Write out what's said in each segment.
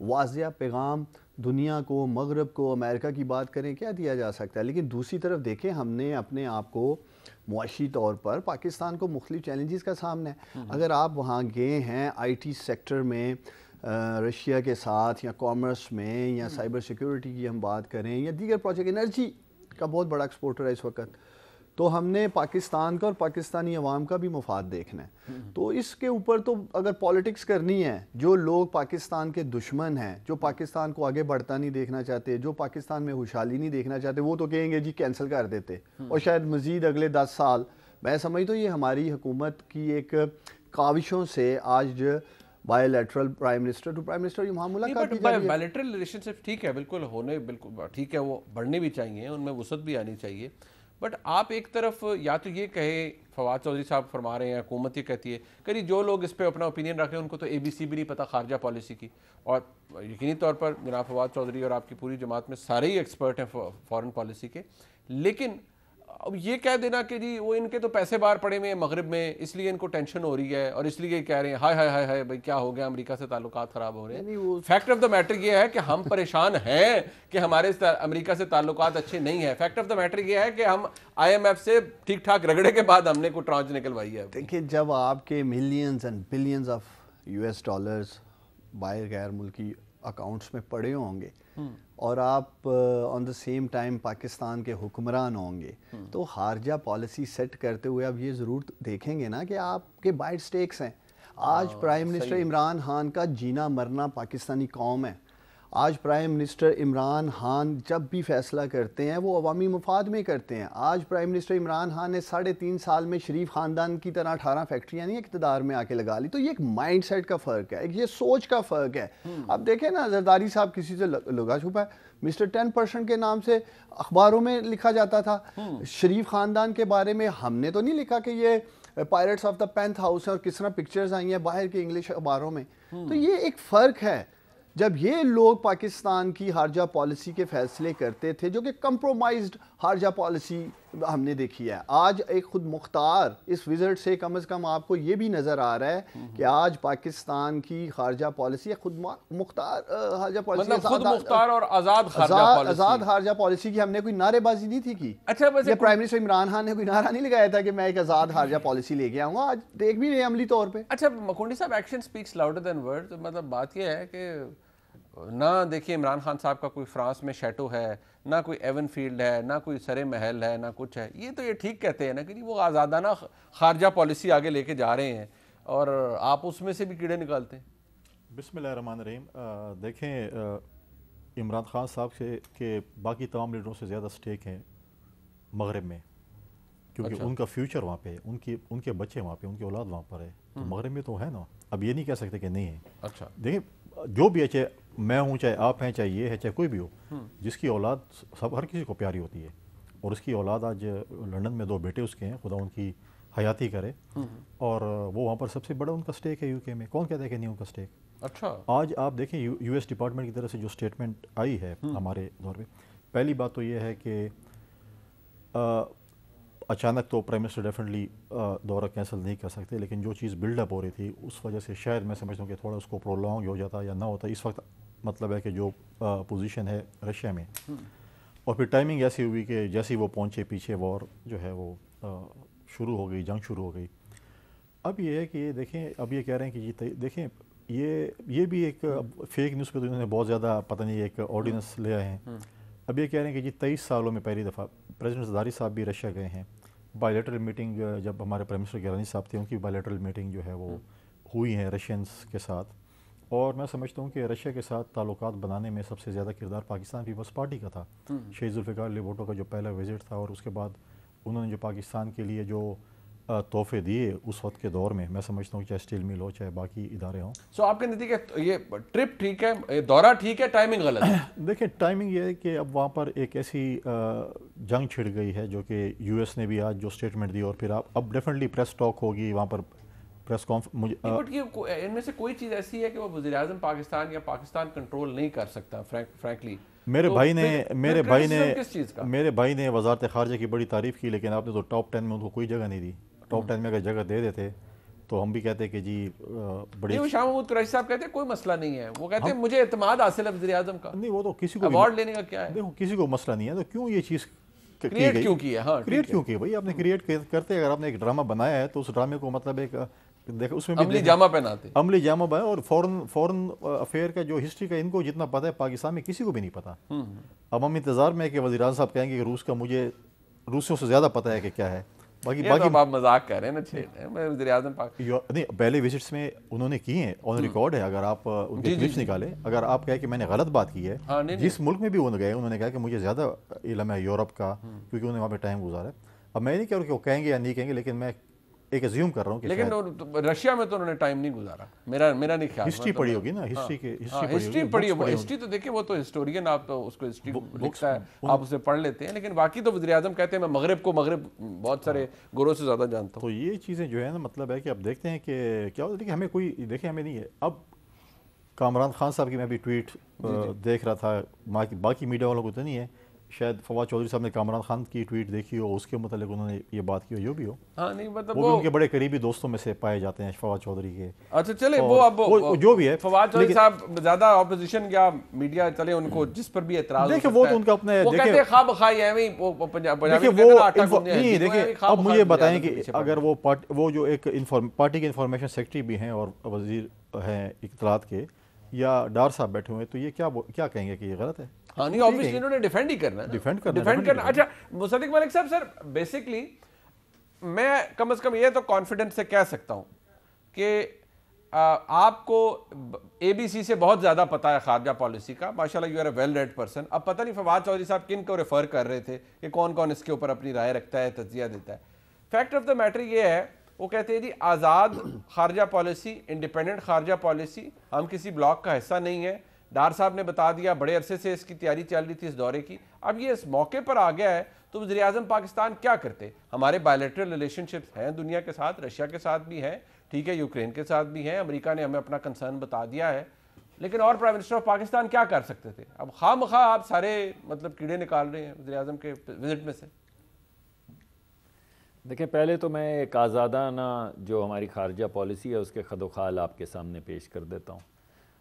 واضح پیغام دنیا کو، مغرب کو، امریکہ کی بات کریں کیا دیا جا سکتا ہے؟ لیکن دوسری طرف دیکھیں ہم نے اپنے آپ کو معاشی طور پر پاکستان کو مختلف چیلنجز کا سامنا ہے. اگر آپ وہاں گئے ہیں آئی ٹی سیکٹر میں رشیا کے ساتھ، یا کامرس میں، یا سائبر سیکیورٹی کی ہم بات کریں، یا دیگر پروجیکٹ، انرجی کا بہت بڑا ایکسپورٹر ہے اس وقت، تو ہم نے پاکستان کا اور پاکستانی عوام کا بھی مفاد دیکھنا ہے. تو اس کے اوپر تو اگر پالیٹکس کرنی ہے، جو لوگ پاکستان کے دشمن ہیں، جو پاکستان کو آگے بڑھتا نہیں دیکھنا چاہتے، جو پاکستان میں خوشحالی نہیں دیکھنا چاہتے، وہ تو کہیں گے جی کینسل کر دیتے، اور شاید مزید اگلے 10 سال. میں سمجھتا ہوں یہ ہماری حکومت کی ایک کاوشوں سے آج bilateral prime minister to prime minister یہ وہاں ملاقات کی جا رہی ہے. بائی لیٹرل ریلیشن شپ ٹھیک ہے، بالکل ہونے، بالکل ٹھیک ہے، وہ بڑھنے بھی چاہیے، ان میں وسعت بھی آنی چاہیے. بٹ آپ ایک طرف یا تو یہ کہیں، فواد چودھری صاحب فرما رہے ہیں، حکومت یہ کہتی ہے کہ جو لوگ اس پہ اپنا اوپینین رکھ رہے ہیں ان کو تو اے بی سی بھی نہیں پتہ خارجہ پالیسی کی، اور یقینی طور پر جناب فواد چودھری اور آپ کی پوری جماعت میں سارے ہی ایکسپرٹ ہیں فارن پالیسی کے. لیکن اب یہ کہہ دینا کہ جی وہ ان کے تو پیسے باہر پڑے ہوئے ہیں مغرب میں، اس لیے ان کو ٹینشن ہو رہی ہے، اور اس لیے کہہ رہے ہیں ہائے ہائے ہائے ہائے بھائی کیا ہو گیا، امریکہ سے تعلقات خراب ہو رہے ہیں. فیکٹ آف دا میٹر یہ ہے کہ ہم پریشان ہیں کہ ہمارے امریکہ سے تعلقات اچھے نہیں ہیں. فیکٹ آف دا میٹر یہ ہے کہ ہم آئی ایم ایف سے ٹھیک ٹھاک رگڑے کے بعد ہم نے کوئی ٹرانچ نکلوائی ہے. دیکھیں جب آپ کے millions and billions of US dollars باہر غیر ملکی اکاؤنٹس میں پڑے ہوں گے، اور آپ آن دا سیم ٹائم پاکستان کے حکمران ہوں گے، تو خارجہ پالیسی سیٹ کرتے ہوئے اب یہ ضرور دیکھیں گے نا کہ آپ کے بائٹ سٹیکس ہیں. آج پرائم منسٹر عمران خان کا جینا مرنا پاکستانی قوم ہے. آج پرائم منسٹر عمران خان جب بھی فیصلہ کرتے ہیں وہ عوامی مفاد میں کرتے ہیں. آج پرائم منسٹر عمران خان نے 3.5 سال میں شریف خاندان کی طرح 18 فیکٹریاں نہیں اقتدار میں آ کے لگا لی. تو یہ ایک مائنڈ سیٹ کا فرق ہے، یہ سوچ کا فرق ہے. اب دیکھیں نا زرداری صاحب کسی سے لگا چھپا ہے، مسٹر 10% کے نام سے اخباروں میں لکھا جاتا تھا. شریف خاندان کے بارے میں ہم نے تو نہیں لکھا کہ یہ پائرٹس آف دا پینتھ ہاؤس ہے، اور کس طرح پکچرز آئی ہیں باہر کے انگلش اخباروں میں. تو یہ ایک فرق ہے. جب یہ لوگ پاکستان کی خارجہ پالیسی کے فیصلے کرتے تھے جو کہ کمپرومائزڈ خارجہ پالیسی ہم نے دیکھی ہے، آج ایک خود مختار اس وزٹ سے کم از کم آپ کو یہ بھی نظر آ رہا ہے کہ آج پاکستان کی خارجہ پالیسی خود مختار خارجہ پالیسی، مطلب خود مختار اور آزاد خارجہ پالیسی کی ہم نے کوئی نعرے بازی نہیں تھی کی. اچھا یہ پرائم منسٹر عمران خان نے کوئی نعرہ نہیں لگایا تھا کہ میں ایک آزاد خارجہ پالیسی لے کے آؤں گا. آج دیکھ بھی رہے ہیں عملی طور پہ. اچھا مکونڈی صاحب، action specs louder than word. مطلب بات یہ ہے کہ نہ دیکھیے عمران خان صاحب کا کوئی فرانس میں شیٹو ہے، نہ کوئی ایون فیلڈ ہے، نہ کوئی سرے محل ہے، نہ کچھ ہے. یہ تو یہ ٹھیک کہتے ہیں نا کہ وہ آزادانہ خارجہ پالیسی آگے لے کے جا رہے ہیں، اور آپ اس میں سے بھی کیڑے نکالتے ہیں. بسم اللہ الرحمن الرحیم. دیکھیں عمران خان صاحب کے باقی تمام لیڈروں سے زیادہ سٹیک ہیں مغرب میں، کیونکہ ان کا فیوچر وہاں پہ ہے، ان کے بچے وہاں پہ، ان کی اولاد وہاں پر ہے. تو مغرب میں تو ہے نا، اب یہ نہیں کہہ سکتے کہ نہیں ہے. اچھا دیکھیں جو بھی ہے، چاہے میں ہوں، چاہے آپ ہیں، چاہے یہ ہے، چاہے کوئی بھی ہو، جس کی اولاد ہر کسی کو پیاری ہوتی ہے. اور اس کی اولاد آج لنڈن میں 2 بیٹے اس کے ہیں، خدا ان کی حیاتی کرے. اور وہ وہاں پر سب سے بڑا ان کا سٹیک ہے UK میں. کون کہتا ہے کہ نہیں ان کا سٹیک؟ اچھا آج آپ دیکھیں US ڈپارٹمنٹ کی طرف سے جو سٹیٹمنٹ آئی ہے ہمارے دور پہ، پہلی بات تو یہ ہے کہ اچانک تو پرائم منسٹر ڈیفینیٹلی دورہ کینسل نہیں کر سکتے، لیکن جو چیز بلڈ اپ ہو رہی تھی اس وجہ سے شاید میں سمجھتا ہوں کہ تھوڑا اس کو پرولونگ ہو جاتا یا نہ ہوتا. اس وقت مطلب ہے کہ جو پوزیشن ہے رشیا میں، اور پھر ٹائمنگ ایسی ہوئی کہ جیسے وہ پہنچے پیچھے وار جو ہے وہ شروع ہو گئی، جنگ شروع ہو گئی. اب یہ ہے کہ یہ دیکھیں، اب یہ کہہ رہے ہیں کہ یہ دیکھیں یہ بھی ایک فیک نیوز پہ تو انہوں نے بہت زیادہ پتہ نہیں ایک آرڈیننس لے آئے ہیں. اب یہ کہہ رہے ہیں کہ 23 سالوں میں پہلی دفعہ پریزیڈنٹ زرداری صاحب بھی رشیا گئے ہیں. بائی لیٹرل میٹنگ جب ہمارے پرائم منسٹر گیلانی صاحب تھے، ان کی بائی لیٹرل میٹنگ جو ہے وہ ہوئی ہیں رشینز کے ساتھ. اور میں سمجھتا ہوں کہ رشیا کے ساتھ تعلقات بنانے میں سب سے زیادہ کردار پاکستان پیپلز پارٹی کا تھا. شہید ذوالفقار علی بھٹو کا جو پہلا وزٹ تھا، اور اس کے بعد انہوں نے جو پاکستان کے لیے جو تحفے دیے اس وقت کے دور میں، میں سمجھتا ہوں چاہے اسٹیل مل ہو، چاہے باقی ادارے ہوں. سو آپ کے نتیجے یہ ٹرپ ٹھیک ہے، دورہ ٹھیک ہے، ٹائمنگ غلط ہے. دیکھیں ٹائمنگ یہ ہے کہ اب وہاں پر ایک ایسی جنگ چھڑ گئی ہے جو کہ US نے بھی آج جو اسٹیٹمنٹ دی، اور پھر اب ڈیفینیٹلی پریس ٹاک ہوگی وہاں پر، پریس کانفرنس. بٹ یہ ان میں سے کوئی چیز ایسی ہے کہ وہ وزیر اعظم پاکستان یا پاکستان کنٹرول نہیں کر سکتا فرینکلی. میرے بھائی نے وزارت خارجہ کی بڑی تعریف کی، لیکن آپ نے تو ٹاپ 10 میں ان کو کوئی جگہ نہیں دی. ٹاپ 10 میں اگر جگہ دے دیتے تو ہم بھی کہتے ہیں کہ جی بڑی نہیں، وہ شاہ محمود قریشی صاحب کہتے ہیں کوئی مسئلہ نہیں ہے، وہ کہتے ہیں مجھے اعتماد حاصل ہے وزیر اعظم کا، نہیں، وہ تو کسی کو ایوارڈ لینے کا کیا ہے، دیکھو کسی کو مسئلہ نہیں ہے، تو کیوں یہ چیز کریٹ کیوں کی ہے؟ ہاں کریٹ کیوں کی بھائی؟ آپ نے کریٹ کرتے، اگر آپ نے ایک ڈرامہ بنایا ہے تو اس ڈرامے کو مطلب ایک دیکھو اس میں بھی عملی جامہ پہناتے، عملی جامہ بنایا، اور فورن افیئر کا جو ہسٹری کا ان کو جتنا پتہ ہے پاکستان میں کسی کو بھی نہیں پتہ۔ اب ہم انتظار میں ہے کہ وزیر اعظم صاحب کہیں گے کہ روس کا مجھے روسیوں سے زیادہ پتہ ہے کہ کیا ہے، باقی آپ مذاق کر رہے ہیں نا، چھیڑ رہے ہیں، میں وزیر اعظم نہیں، پہلے وزٹس میں انہوں نے کی ہیں، آن ریکارڈ ہے، اگر آپ ان کے کلپس نکالیں، اگر آپ کہیں کہ میں نے غلط بات کی ہے، جس ملک میں بھی وہ گئے انہوں نے کہا کہ مجھے زیادہ علم ہے یورپ کا، کیونکہ انہوں نے وہاں پہ ٹائم گزارا ہے۔ اب میں نہیں کہہ رہا کہ وہ کہیں گے یا نہیں کہیں گے، لیکن میں ایک ازیوم کر رہا ہوں کہ لیکن رشیا میں تو انہوں نے ٹائم نہیں گزارا، میرا نہیں خیال، ہسٹری پڑھی ہوگی نا، ہسٹری پڑھی ہے، ہسٹری تو دیکھیں، وہ تو ہسٹورین، آپ تو اس کو ہسٹری لکھتا ہے، آپ اسے پڑھ لیتے ہیں، لیکن باقی تو وزیر اعظم کہتے ہیں میں مغرب بہت سارے گوروں سے زیادہ جانتا ہوں۔ تو یہ چیزیں جو ہے نا، مطلب ہے کہ اب دیکھتے ہیں کہ کیا ہوتا ہے کہ ہمیں کوئی دیکھیں، ہمیں نہیں ہے۔ اب کامران خان صاحب کی میں بھی ٹویٹ دیکھ رہا تھا، باقی میڈیا والوں کو تو نہیں ہے، شاید فواد چودھری صاحب نے کامران خان کی ٹویٹ دیکھی ہو، اس کے متعلق انہوں نے یہ بات کی ہو، جو بھی ہو، ہاں نہیں مطلب وہ بھی ان کے بڑے قریبی دوستوں میں سے پائے جاتے ہیں فواد چودھری کے۔ اچھا چلے، وہ اب جو بھی ہے، فواد چودھری صاحب زیادہ اپوزیشن یا میڈیا چلے ان کو جس پر بھی اعتراض دیکھیں وہ تو ان کا اپنے، وہ کہتے ہیں خواہ بخواہ ایویں، وہ پنجابی نہیں، دیکھیں اب مجھے بتائیں کہ اگر وہ جو ایک پارٹی کے انفارمیشن سیکرٹری بھی ہیں اور وزیر ہیں اطلاعات کے، یا ڈار صاحب بیٹھے ہوئے ہیں، تو یہ کیا کہیں گے کہ یہ غلط ہے؟ ہاں نہیں، obviously انہوں نے ڈیفینڈ ہی کرنا ہے، ڈیفینڈ کرنا۔ اچھا مصدق ملک صاحب، سر بیسکلی میں کم از کم یہ تو کانفیڈنس سے کہہ سکتا ہوں کہ آپ کو اے بی سی سے بہت زیادہ پتہ ہے خارجہ پالیسی کا، ماشاءاللہ you are a well read person. اب پتہ نہیں فواد چودھری صاحب کن کو ریفر کر رہے تھے کہ کون کون اس کے اوپر اپنی رائے رکھتا ہے، تجزیہ دیتا ہے۔ فیکٹ آف دا میٹر یہ ہے، وہ کہتے ہیں جی آزاد خارجہ پالیسی، انڈیپینڈنٹ خارجہ پالیسی، ہم کسی بلاک کا حصہ نہیں ہے۔ ڈار صاحب نے بتا دیا، بڑے عرصے سے اس کی تیاری چل رہی تھی اس دورے کی، اب یہ اس موقع پر آ گیا ہے تو وزیر اعظم پاکستان کیا کرتے؟ ہمارے بائیلیٹرل ریلیشن شپس ہیں دنیا کے ساتھ، رشیا کے ساتھ بھی ہیں، ٹھیک ہے، یوکرین کے ساتھ بھی ہیں، امریکہ نے ہمیں اپنا کنسرن بتا دیا ہے، لیکن اور پرائم منسٹر آف پاکستان کیا کر سکتے تھے؟ اب خواہ مخواہ آپ سارے مطلب کیڑے نکال رہے ہیں وزیر اعظم کے وزٹ میں سے۔ دیکھیں، پہلے تو میں ایک آزادانہ جو ہماری خارجہ پالیسی ہے اس کے خد و خال آپ کے سامنے پیش کر دیتا ہوں۔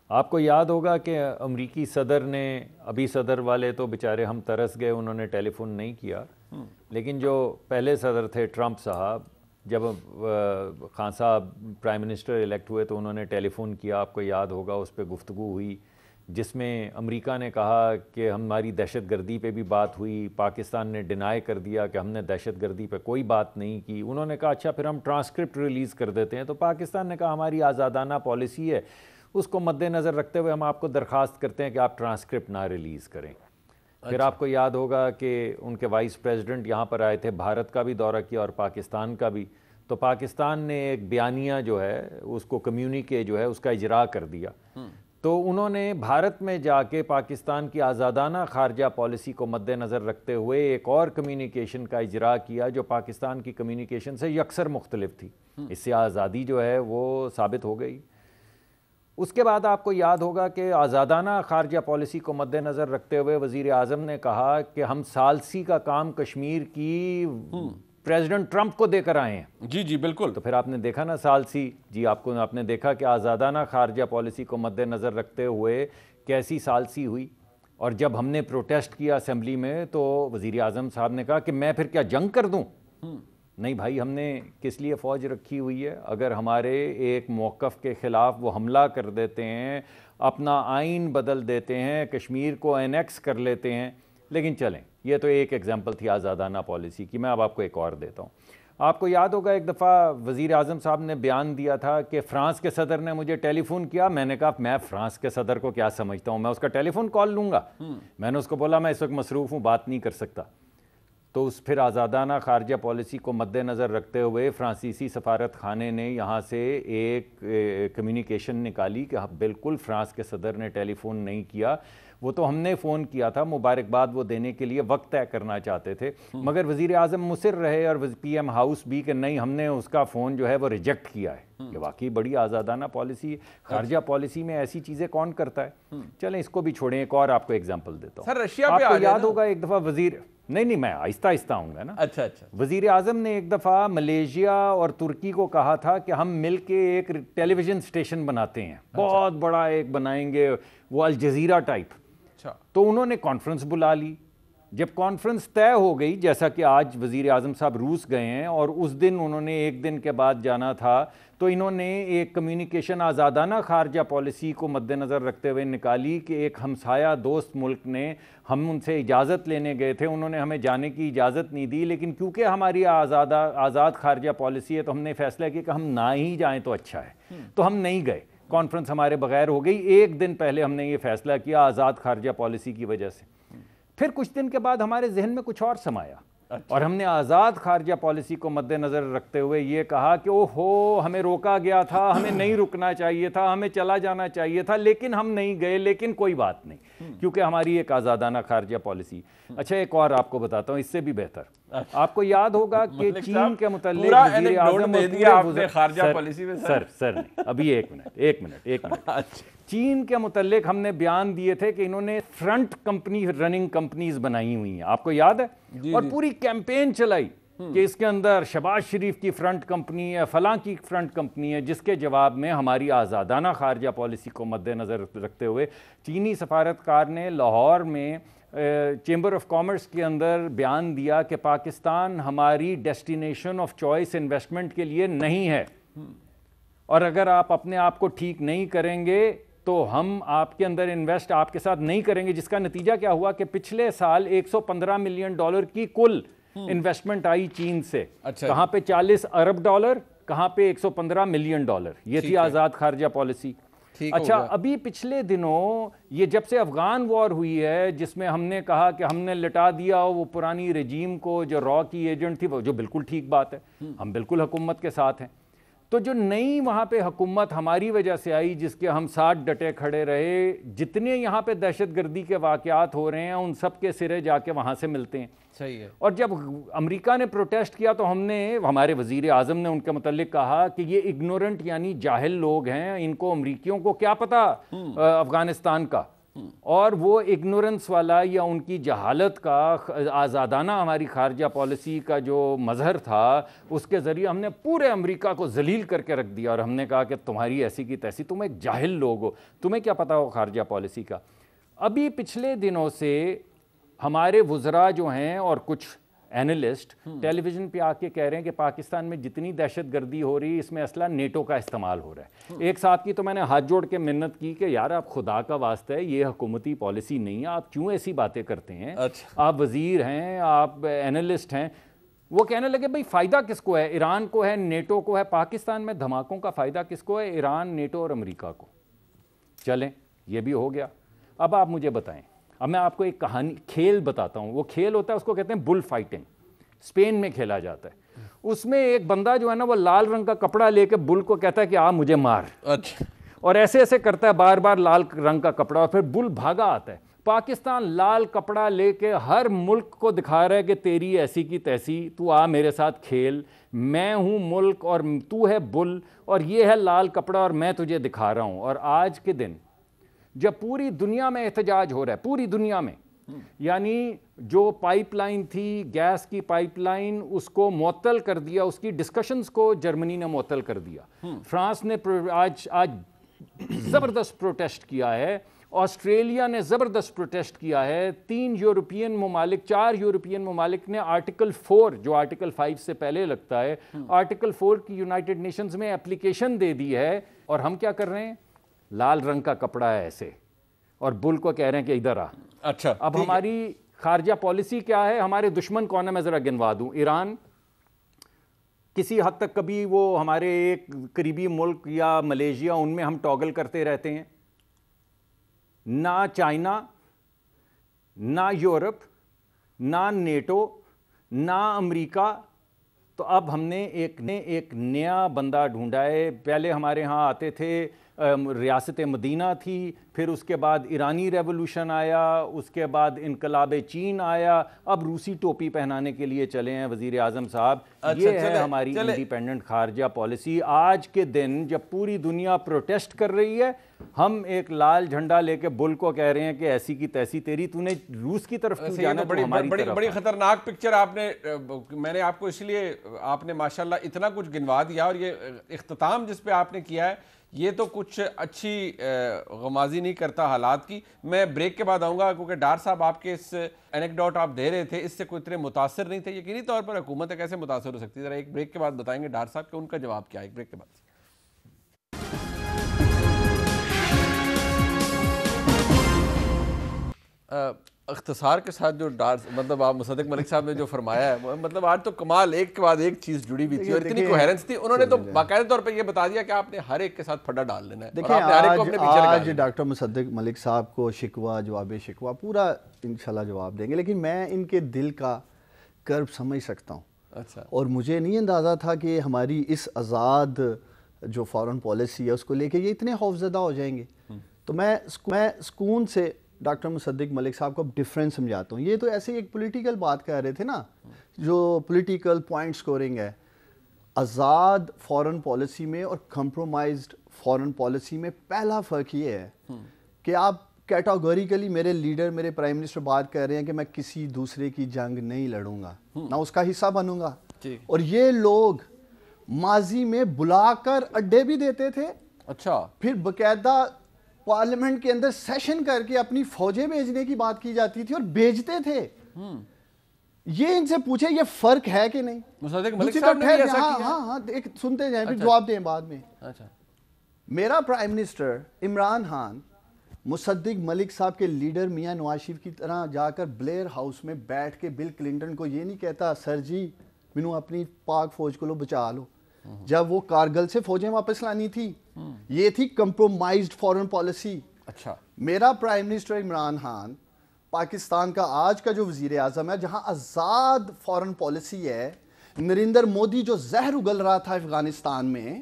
آپ کو یاد ہوگا کہ امریکی صدر نے، ابھی صدر والے تو بیچارے ہم ترس گئے، انہوں نے ٹیلی فون نہیں کیا، لیکن جو پہلے صدر تھے ٹرمپ صاحب، جب خان صاحب پرائم منسٹر الیکٹ ہوئے تو انہوں نے ٹیلی فون کیا، آپ کو یاد ہوگا، اس پہ گفتگو ہوئی جس میں امریکہ نے کہا کہ ہماری دہشت گردی پہ بھی بات ہوئی، پاکستان نے ڈینائی کر دیا کہ ہم نے دہشت گردی پہ کوئی بات نہیں کی۔ انہوں نے کہا اچھا پھر ہم ٹرانسکرپٹ ریلیز کر دیتے ہیں، تو پاکستان نے کہا ہماری آزادانہ پالیسی ہے، اس کو مد نظر رکھتے ہوئے ہم آپ کو درخواست کرتے ہیں کہ آپ ٹرانسکرپٹ نہ ریلیز کریں۔ پھر آپ کو یاد ہوگا کہ ان کے وائس پریزیڈنٹ یہاں پر آئے تھے، بھارت کا بھی دورہ کیا اور پاکستان کا بھی، تو پاکستان نے ایک بیانیہ جو ہے اس کو کمیونیکے جو ہے اس کا اجرا کر دیا۔ تو انہوں نے بھارت میں جا کے پاکستان کی آزادانہ خارجہ پالیسی کو مد نظر رکھتے ہوئے ایک اور کمیونیکیشن کا اجرا کیا جو پاکستان کی کمیونیکیشن سے یکسر مختلف تھی۔ اس سے آزادی جو ہے وہ ثابت ہو گئی۔ اس کے بعد آپ کو یاد ہوگا کہ آزادانہ خارجہ پالیسی کو مد نظر رکھتے ہوئے وزیر اعظم نے کہا کہ ہم ثالثی کا کام کشمیر کی پریزیڈنٹ ٹرمپ کو دے کر آئے ہیں۔ جی جی بالکل۔ تو پھر آپ نے دیکھا نا ثالثی، جی آپ نے دیکھا کہ آزادانہ خارجہ پالیسی کو مد نظر رکھتے ہوئے کیسی ثالثی ہوئی، اور جب ہم نے پروٹیسٹ کیا اسمبلی میں تو وزیر اعظم صاحب نے کہا کہ میں پھر کیا جنگ کر دوں؟ نہیں بھائی، ہم نے کس لیے فوج رکھی ہوئی ہے؟ اگر ہمارے ایک موقف کے خلاف وہ حملہ کر دیتے ہیں، اپنا آئین بدل دیتے ہیں، کشمیر کو اینیکس کر لیتے ہیں، لیکن چلیں یہ تو ایک ایگزامپل تھی آزادانہ پالیسی کی، میں اب آپ کو ایک اور دیتا ہوں۔ آپ کو یاد ہوگا ایک دفعہ وزیر اعظم صاحب نے بیان دیا تھا کہ فرانس کے صدر نے مجھے ٹیلی فون کیا، میں نے کہا میں فرانس کے صدر کو کیا سمجھتا ہوں، میں اس کا ٹیلی فون کال لوں گا؟ میں نے اس کو بولا میں اس وقت مصروف ہوں، بات نہیں کر سکتا۔ تو اس پھر آزادانہ خارجہ پالیسی کو مد نظر رکھتے ہوئے فرانسیسی سفارت خانے نے یہاں سے ایک کمیونیکیشن نکالی کہ بالکل فرانس کے صدر نے ٹیلی فون نہیں کیا، وہ تو ہم نے فون کیا تھا، مبارکباد وہ دینے کے لیے وقت طے کرنا چاہتے تھے، مگر وزیر اعظم مصر رہے اور پی ایم ہاؤس بھی کہ نہیں، ہم نے اس کا فون جو ہے وہ ریجیکٹ کیا ہے۔ یہ واقعی بڑی آزادانہ پالیسی ہے. خارجہ پالیسی میں ایسی چیزیں کون کرتا ہے؟ چلیں اس کو بھی چھوڑیں, ایک اور آپ کو ایگزامپل دیتا ہوں. سر رشیا آپ پہ کو یاد ہوگا ایک دفعہ نہیں میں آہستہ آہستہ آؤں گا نا. اچھا وزیر اعظم نے ایک دفعہ ملیشیا اور ترکی کو کہا تھا کہ ہم مل کے ایک ٹیلی ویژن اسٹیشن بناتے ہیں, بہت بڑا ایک بنائیں گے, وہ الجزیرہ ٹائپ. تو انہوں نے کانفرنس بلا لی. جب کانفرنس طے ہو گئی, جیسا کہ آج وزیر اعظم صاحب روس گئے ہیں اور اس دن انہوں نے ایک دن کے بعد جانا تھا, تو انہوں نے ایک کمیونیکیشن آزادانہ خارجہ پالیسی کو مد نظر رکھتے ہوئے نکالی کہ ایک ہمسایہ دوست ملک نے, ہم ان سے اجازت لینے گئے تھے, انہوں نے ہمیں جانے کی اجازت نہیں دی, لیکن کیونکہ ہماری آزاد خارجہ پالیسی ہے تو ہم نے فیصلہ کیا کہ ہم نہ ہی جائیں تو اچھا ہے. تو ہم نہیں گئے, کانفرنس ہمارے بغیر ہو گئی. ایک دن پہلے ہم نے یہ فیصلہ کیا آزاد خارجہ پالیسی کی وجہ سے. پھر کچھ دن کے بعد ہمارے ذہن میں کچھ اور سمایا, اور ہم نے آزاد خارجہ پالیسی کو مد نظر رکھتے ہوئے یہ کہا کہ اوہو ہمیں روکا گیا تھا, ہمیں نہیں رکنا چاہیے تھا, ہمیں چلا جانا چاہیے تھا, لیکن ہم نہیں گئے. لیکن کوئی بات نہیں, کیونکہ ہماری ایک آزادانہ خارجہ پالیسی. اچھا ایک اور آپ کو بتاتا ہوں اس سے بھی بہتر. آپ کو یاد ہوگا کہ چین کے متعلق وزیر اعظم سر نہیں, ابھی ایک منٹ. چین کے متعلق ہم نے بیان دیے تھے کہ انہوں نے فرنٹ کمپنی رننگ کمپنیز بنائی ہوئی ہیں, آپ کو یاد ہے, اور پوری کیمپین چلائی کہ اس کے اندر شہباز شریف کی فرنٹ کمپنی ہے, فلاں کی فرنٹ کمپنی ہے, جس کے جواب میں ہماری آزادانہ خارجہ پالیسی کو مد نظر رکھتے ہوئے چینی سفارتکار نے لاہور میں چیمبر آف کامرس کے اندر بیان دیا کہ پاکستان ہماری ڈیسٹینیشن آف چوائس انویسٹمنٹ کے لیے نہیں ہے, اور اگر آپ اپنے آپ کو ٹھیک نہیں کریں گے تو ہم آپ کے اندر انویسٹ آپ کے ساتھ نہیں کریں گے. جس کا نتیجہ کیا ہوا کہ پچھلے سال $115 ملین کی کل انویسٹمنٹ آئی چین سے. کہاں پہ $40 ارب, کہاں پہ $115 ملین. یہ تھی آزاد خارجہ پالیسی. اچھا ابھی پچھلے دنوں یہ جب سے افغان وار ہوئی ہے, جس میں ہم نے کہا کہ ہم نے لٹا دیا وہ پرانی رجیم کو جو را کی ایجنٹ تھی, جو بالکل ٹھیک بات ہے, ہم بالکل حکومت کے ساتھ ہیں. تو جو نئی وہاں پہ حکومت ہماری وجہ سے آئی, جس کے ہم ساتھ ڈٹے کھڑے رہے, جتنے یہاں پہ دہشت گردی کے واقعات ہو رہے ہیں ان سب کے سرے جا کے وہاں سے ملتے ہیں. صحیح ہے. اور جب امریکہ نے پروٹیسٹ کیا تو ہمارے وزیر اعظم نے ان کے متعلق کہا کہ یہ اگنورنٹ یعنی جاہل لوگ ہیں, ان کو امریکیوں کو کیا پتا افغانستان کا. اور وہ اگنورنس والا یا ان کی جہالت کا آزادانہ ہماری خارجہ پالیسی کا جو مظہر تھا, اس کے ذریعے ہم نے پورے امریکہ کو ذلیل کر کے رکھ دیا, اور ہم نے کہا کہ تمہاری ایسی کی تیسی, تم ایک جاہل لوگ ہو, تمہیں کیا پتا ہو خارجہ پالیسی کا. ابھی پچھلے دنوں سے ہمارے وزراء جو ہیں اور کچھ اینالسٹ ٹیلی ویژن پہ آ کے کہہ رہے ہیں کہ پاکستان میں جتنی دہشت گردی ہو رہی ہے اس میں اسلحہ نیٹو کا استعمال ہو رہا ہے. ایک ساتھ کی تو میں نے ہاتھ جوڑ کے منت کی کہ یار آپ خدا کا واسطہ ہے, یہ حکومتی پالیسی نہیں ہے, آپ کیوں ایسی باتیں کرتے ہیں, آپ وزیر ہیں, آپ اینالسٹ ہیں. وہ کہنے لگے بھئی فائدہ کس کو ہے, ایران کو ہے, نیٹو کو ہے, پاکستان میں دھماکوں کا فائدہ کس کو ہے, ایران, نیٹو اور امریکہ کو. چلیں یہ بھی ہو گیا. اب آپ مجھے بتائیں, اب میں آپ کو ایک کھیل بتاتا ہوں. وہ کھیل ہوتا ہے, اس کو کہتے ہیں بل فائٹنگ, اسپین میں کھیلا جاتا ہے. اس میں ایک بندہ جو ہے نا وہ لال رنگ کا کپڑا لے کے بل کو کہتا ہے کہ آ مجھے مار, اور ایسے ایسے کرتا ہے بار بار لال رنگ کا کپڑا, اور پھر بل بھاگا آتا ہے. پاکستان لال کپڑا لے کے ہر ملک کو دکھا رہا ہے کہ تیری ایسی کی تیسی, تو آ میرے ساتھ کھیل, میں ہوں ملک اور تو ہے بل, اور یہ ہے لال کپڑا اور میں تجھے دکھا رہا ہوں. اور آج کے دن جب پوری دنیا میں احتجاج ہو رہا ہے, پوری دنیا میں, یعنی جو پائپ لائن تھی گیس کی پائپ لائن, اس کو معطل کر دیا, اس کی ڈسکشنز کو جرمنی نے معطل کر دیا. فرانس نے آج زبردست پروٹیسٹ کیا ہے, آسٹریلیا نے زبردست پروٹیسٹ کیا ہے, 3 یورپین ممالک 4 یورپین ممالک نے آرٹیکل 4 جو آرٹیکل 5 سے پہلے لگتا ہے, آرٹیکل 4 کی یونائٹڈ نیشنز میں اپلیکیشن دے دی ہے. اور ہم کیا کر رہے ہیں, لال رنگ کا کپڑا ہے ایسے, اور بل کو کہہ رہے ہیں کہ ادھر آ. اچھا اب ہماری خارجہ پالیسی کیا ہے, ہمارے دشمن کون ہے میں ذرا گنوا دوں. ایران کسی حد تک کبھی وہ ہمارے ایک قریبی ملک یا ملیشیا, ان میں ہم ٹاگل کرتے رہتے ہیں. نہ چائنا, نہ یورپ, نہ نیٹو, نہ امریکہ. تو اب ہم نے ایک نیا بندہ ڈھونڈا ہے. پہلے ہمارے ہاں آتے تھے ریاست مدینہ تھی، پھر اس کے بعد ایرانی ریولوشن آیا، اس کے بعد انقلاب چین آیا، اب روسی ٹوپی پہنانے کے لیے چلے ہیں وزیر اعظم صاحب۔ یہ ہے ہماری انڈیپینڈنٹ خارجہ پالیسی۔ آج کے دن جب پوری دنیا پروٹیسٹ کر رہی ہے، ہم ایک لال جھنڈا لے کے بل کو کہہ رہے ہیں کہ ایسی کی تیسی تیری، تو نے روس کی طرف کیوں جانا، تو ہماری طرف۔ بڑی خطرناک پکچر آپ نے، میں نے آپ کو اس لیے، آپ نے ماشاءاللہ اتنا کچھ گنوا دیا، اور یہ اختتام جس پہ آپ نے کیا ہے یہ تو کچھ اچھی غمازی نہیں کرتا حالات کی۔ میں بریک کے بعد آؤں گا، کیونکہ ڈار صاحب آپ کے اس اینیکڈوٹ آپ دے رہے تھے، اس سے کوئی اتنے متاثر نہیں تھے۔ یقینی طور پر حکومت کیسے متاثر ہو سکتی ہے، ذرا ایک بریک کے بعد بتائیں گے ڈار صاحب کہ ان کا جواب کیا ہے، ایک بریک کے بعد۔ اختصار کے ساتھ جو مطلب آپ مصدق ملک صاحب نے جو فرمایا ہے، مطلب آج تو کمال، ایک کے بعد ایک چیز جڑی ہوئی تھی اور اتنی کوہیرنس تھی۔ انہوں نے تو باقاعدہ طور پہ یہ بتا دیا کہ آپ نے ہر ایک کے ساتھ پھڈا ڈال لینا ہے۔ دیکھیں آج ڈاکٹر مصدق ملک صاحب کو شکوہ، جواب شکوہ پورا انشاءاللہ جواب دیں گے، لیکن میں ان کے دل کا کرب سمجھ سکتا ہوں۔ اچھا، اور مجھے نہیں اندازہ تھا کہ ہماری اس آزاد جو فارن پالیسی ہے اس کو لے کے یہ اتنے خوفزدہ ہو جائیں گے۔ تو میں سکون سے ڈاکٹر مصدق ملک صاحب کو ڈیفرنس سمجھاتا ہوں۔ یہ تو ایسے ایک پولیٹیکل بات کہہ رہے تھے نا، جو پولیٹیکل پوائنٹ سکورنگ ہے۔ آزاد فارن پالیسی میں اور کمپرومائزڈ فارن پالیسی میں پہلا فرق یہ ہے کہ آپ کیٹاگوریکلی، میرے لیڈر، میرے پرائم منسٹر بات کر رہے ہیں کہ میں کسی دوسرے کی جنگ نہیں لڑوں گا، نہ اس کا حصہ بنوں گا۔ اور یہ لوگ ماضی میں بلا کر اڈے بھی دیتے تھے، اچھا، پھر باقاعدہ پارلیمنٹ کے اندر سیشن کر کے اپنی فوجیں بھیجنے کی بات کی جاتی تھی اور بھیجتے تھے۔ یہ ان سے پوچھے یہ فرق ہے کہ نہیں؟ مصدق ملک صاحب نے ایسا کیا؟ ہاں سنتے جائیں، پھر جواب دیں بعد میں۔ میرا پرائم منسٹر عمران خان مصدق ملک صاحب کے لیڈر میاں نواز شریف کی طرح جا کر بلیئر ہاؤس میں بیٹھ کے بل کلنٹن کو یہ نہیں کہتا سر جی مینوں اپنی پاک فوج کو لو بچا لو، جب وہ کارگل سے فوجیں واپس لانی تھی۔ یہ تھی کمپرومائزڈ فارن پالیسی۔ اچھا، میرا پرائم منسٹر عمران خان پاکستان کا آج کا جو وزیر اعظم ہے، جہاں آزاد فارن پالیسی ہے، نریندر مودی جو زہر اگل رہا تھا افغانستان میں،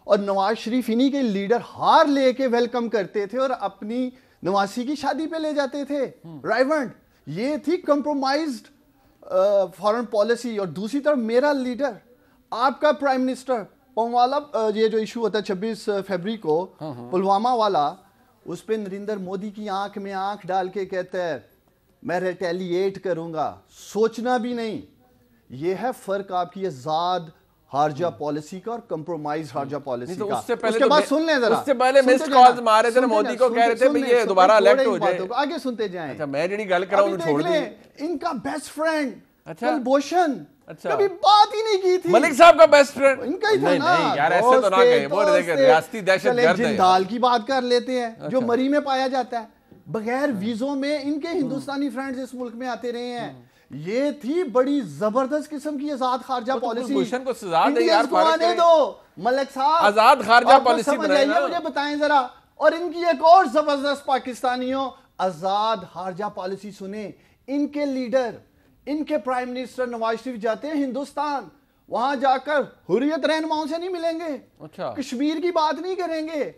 اور نواز شریف انہی کے لیڈر ہار لے کے ویلکم کرتے تھے اور اپنی نواسی کی شادی پہ لے جاتے تھے رائیونڈ۔ یہ تھی کمپرومائزڈ فارن پالیسی۔ اور دوسری طرف میرا لیڈر، آپ کا پرائم منسٹر، پلوامہ، یہ جو ایشو ہوتا ہے 26 فیبری کو پلوامہ والا، اس پہ نریندر مودی کی آنکھ میں آنکھ ڈال کے کہتا ہے میں ریٹیلیٹ کروں گا، سوچنا بھی نہیں۔ یہ ہے فرق آپ کی آزاد خارجہ پالیسی کا اور کمپرومائز خارجہ پالیسی کا۔ اس سے اس کے بعد سن لیں ذرا، اس سے پہلے مس کالز مارے تھے مودی کو، کہہ رہے تھے بھئی یہ دوبارہ الیکٹ ہو جائے۔ آگے سنتے جائیں۔ اچھا، میں جڑی گل کراؤں انہوں چھوڑ دی۔ ان کا بیسٹ فرینڈ کلبھوشن اچھا، کبھی بات ہی نہیں کی تھی۔ ملک صاحب کا بیسٹ فرینڈ ان کا ہی تھا نا۔ نہیں یار ایسے تو نہ کہیں، وہ دیکھیں ریاستی دہشت گرد ہے۔ جندال کی بات کر لیتے ہیں جو مری میں پایا جاتا ہے، بغیر ویزوں میں ان کے ہندوستانی فرینڈز اس ملک میں آتے رہے ہیں۔ یہ تھی بڑی زبردست قسم کی آزاد خارجہ پالیسی۔ کلبھوشن کو سزا دے یار، آنے دو ملک صاحب، آزاد خارجہ پالیسی بنائے نا۔ مجھے بتائیں ذرا، اور ان کی ایک اور زبردست پاکستانیوں آزاد خارجہ پالیسی سنیں۔ ان کے لیڈر، ان کے پرائم منسٹر نواز شریف جاتے ہیں ہندوستان، وہاں جا کر حریت رہنماؤں سے نہیں ملیں گے، اچھا، کشمیر کی بات نہیں کریں گے،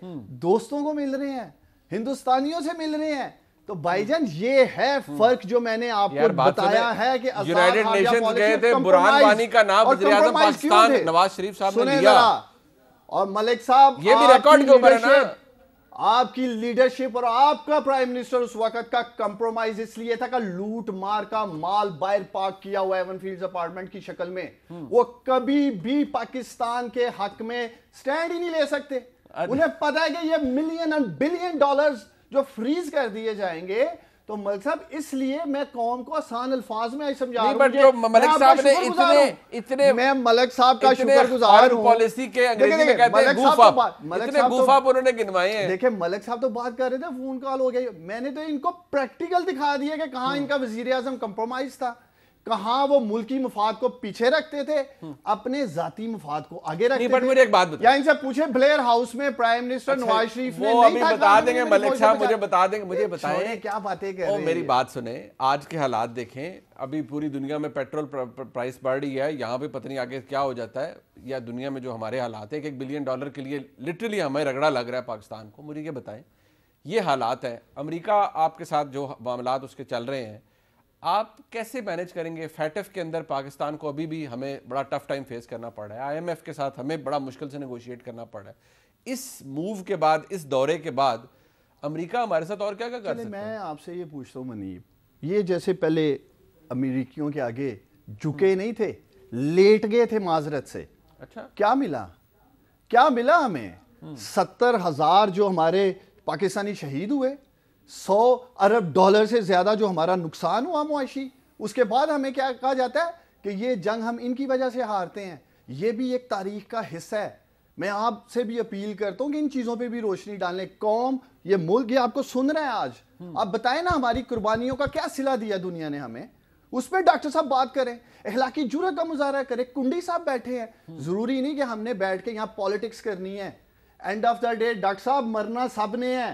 دوستوں کو مل رہے ہیں، ہندوستانیوں سے مل رہے ہیں۔ تو بھائی جان یہ ہے فرق جو میں نے آپ کو بتایا ہے کہ یونائیٹڈ نیشنز گئے تھے، برہان وانی کا نام وزیر اعظم پاکستان نواز شریف صاحب نے لیا، اور ملک صاحب یہ بھی ریکارڈ کے اوپر ہے نا۔ آپ کی لیڈرشپ اور آپ کا پرائم منسٹر اس وقت کا کمپرومائز اس لیے تھا کہ لوٹ مار کا مال باہر پارک کیا ہوا ایون فیلڈز اپارٹمنٹ کی شکل میں، وہ کبھی بھی پاکستان کے حق میں سٹینڈ ہی نہیں لے سکتے۔ انہیں پتا ہے کہ یہ ملین اور بلین ڈالرز جو فریز کر دیے جائیں گے، تو ملک صاحب اس لیے میں قوم کو آسان الفاظ میں سمجھا رہا ہوں۔ ملک صاحب نے اتنے میں ملک صاحب کا شکر گزار ہوں۔ پالیسی کے انگریزی میں کہتے ہیں گوف اپ، اتنے گوف اپ انہوں نے گنوائے ہیں۔ دیکھیں ملک صاحب تو بات کر رہے تھے، فون کال ہو گئی، میں نے تو ان کو پریکٹیکل دکھا دیا کہ کہاں ان کا وزیر اعظم کمپرومائز تھا، کہاں وہ ملکی مفاد کو پیچھے رکھتے تھے, اپنے ذاتی مفاد کو آگے رکھتے تھے. مجھے ایک بات بتائیں, یا ان سے پوچھیں بلیئر ہاؤس میں پرائم منسٹر نواز شریف نے وہ ابھی بتا دیں گے ملک صاحب, مجھے بتا دیں گے, مجھے بتائیں کیا باتیں کر رہے ہیں. میری بات سنیں, آج کے حالات دیکھیں, ابھی پوری دنیا میں پیٹرول پرائس بڑھ رہی ہے, یہاں پہ پتہ نہیں آگے کیا ہو جاتا ہے, یا دنیا میں جو ہمارے حالات ہیں, $1 بلین کے لیے لٹرلی ہمیں رگڑا لگ رہا ہے پاکستان کو. مجھے یہ بتائیں, یہ حالات ہیں, امریکہ آپ کے ساتھ جو معاملات اس کے چل رہے ہیں, آپ کیسے مینج کریں گے؟ فیٹف کے اندر پاکستان کو ابھی بھی ہمیں بڑا ٹف ٹائم فیس کرنا پڑ رہا ہے, IMF کے ساتھ ہمیں بڑا مشکل سے نیگوشیٹ کرنا پڑ رہا ہے. اس موو کے بعد, اس دورے کے بعد امریکہ ہمارے ساتھ اور کیا کر سکتا ہے؟ میں آپ سے یہ پوچھتا ہوں منیب, یہ جیسے پہلے امریکیوں کے آگے جھکے نہیں تھے, لیٹ گئے تھے معذرت سے, اچھا کیا ملا؟ کیا ملا ہمیں؟ 70,000 جو ہمارے پاکستانی شہید ہوئے, $100 ارب سے زیادہ جو ہمارا نقصان ہوا معاشی, اس کے بعد ہمیں کیا کہا جاتا ہے کہ یہ جنگ ہم ان کی وجہ سے ہارتے ہیں. یہ بھی ایک تاریخ کا حصہ ہے. میں آپ سے بھی اپیل کرتا ہوں کہ ان چیزوں پہ بھی روشنی ڈالیں. قوم, یہ ملک, یہ آپ کو سن رہے ہیں آج, آپ بتائیں نا ہماری قربانیوں کا کیا صلہ دیا دنیا نے ہمیں, اس پہ ڈاکٹر صاحب بات کریں, اخلاقی جرأت کا مظاہرہ کریں. کنڈی صاحب بیٹھے ہیں, ضروری نہیں کہ ہم نے بیٹھ کے یہاں پالیٹکس کرنی ہے. And of the day doctor صاحب مرنا سب نے ہے,